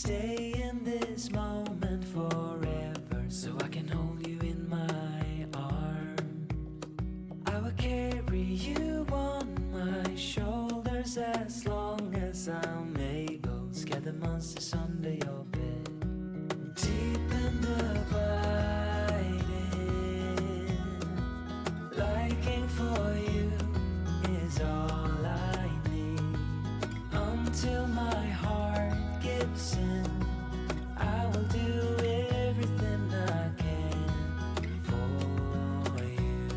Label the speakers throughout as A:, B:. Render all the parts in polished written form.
A: stay in this moment forever, so I can hold you in my arm. I will carry you on my shoulders as long as I'm able. Scare the monsters under your bed. Deep and abiding, liking for you is all I need. Until my heart gives in, I will do everything I can for you.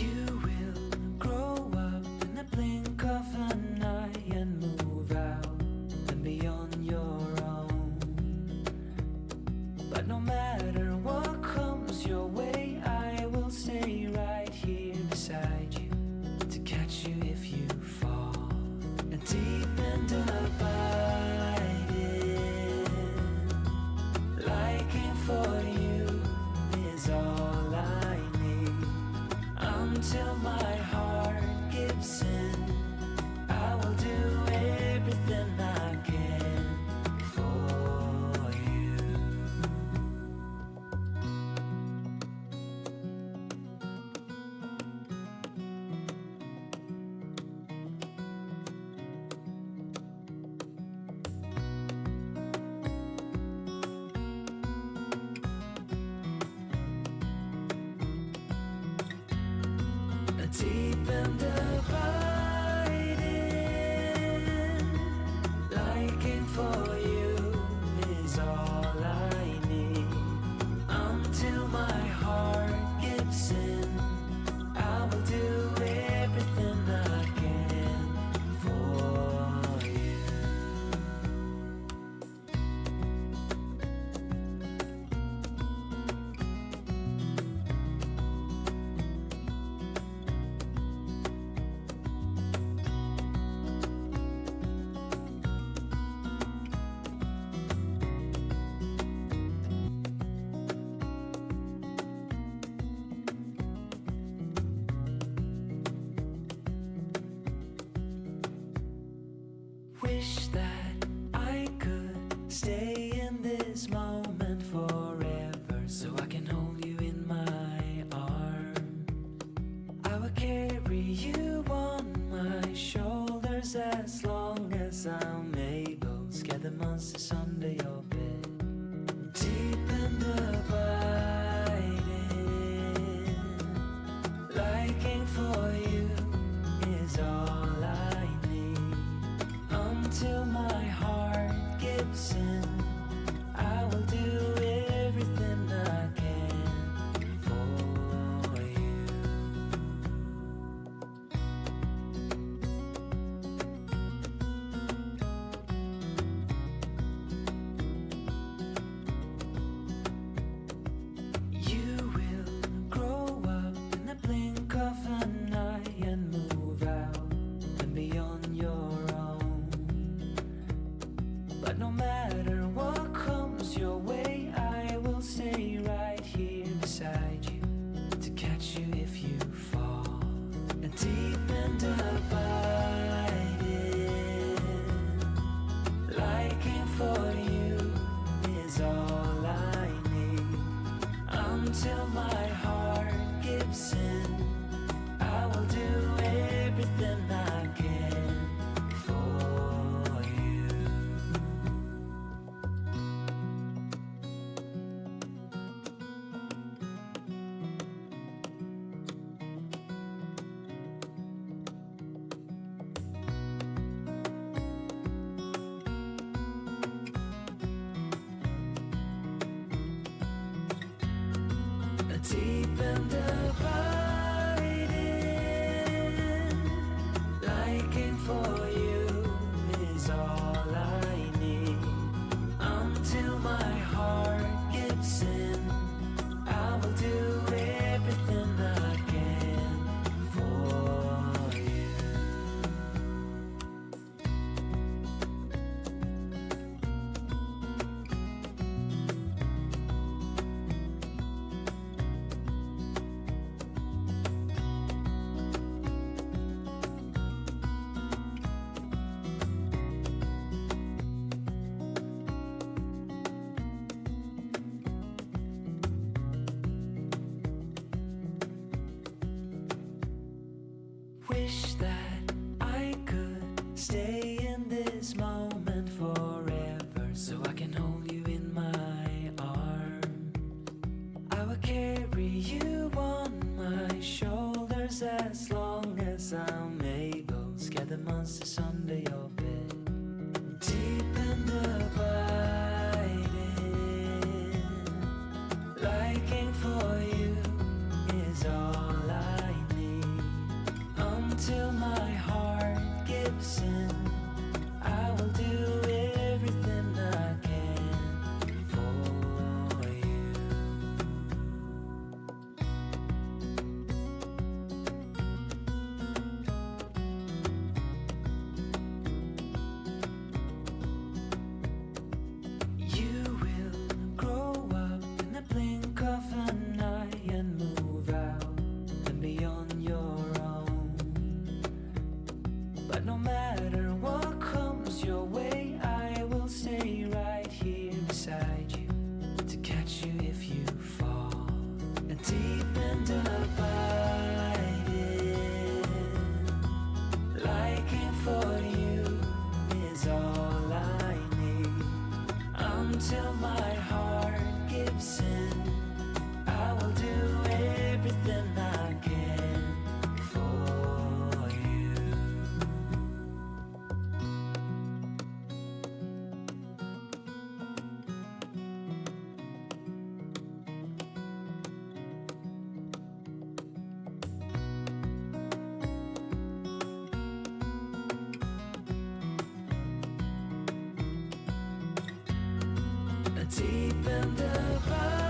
A: You will grow up in the blink of an eye and move out and beyond your own. But no matter what comes your way, I will stay right here beside you to catch you if you fall. And deep and abiding, liking for you is all I need. Until my heart gives in, I will do everything I can for you. Deep and abiding, liking for you is all I need. Until my heart gives in, I will do everything I can for you. Wish that I could stay in this moment forever, so I can hold you in my arm. I will carry you on my shoulders as long as I'm able. Scare the monsters under your bed. Deep and abiding, liking for you is all I need. Until my heart gives in, I will do everything I can for you. You will grow up in the blink of an eye and move out and beyond your own. But no matter what comes your way, I will stay right here beside you to catch you if you fall. And deep and abiding, liking for you is all I need. Until my heart gives in, I will do everything I can for you. Deep and abiding, liking for you is all I need. Until my heart gives in, I will do everything I can for you. stay in this moment forever, so I can hold you in my arm. I will carry you on my shoulders as long as I'm able. Scare the monsters under your bed. Deep and abiding, liking for you is all I need. Until my heart gives in, I will do everything I can for you. You will grow up in the blink of an eye and move out and be on your own. But no matter what comes your way, I will stay right here beside you to catch you if you fall. And deep and abiding, liking for you is all I need. Until my heart gives in, I will do everything I can for you. Deep and abiding,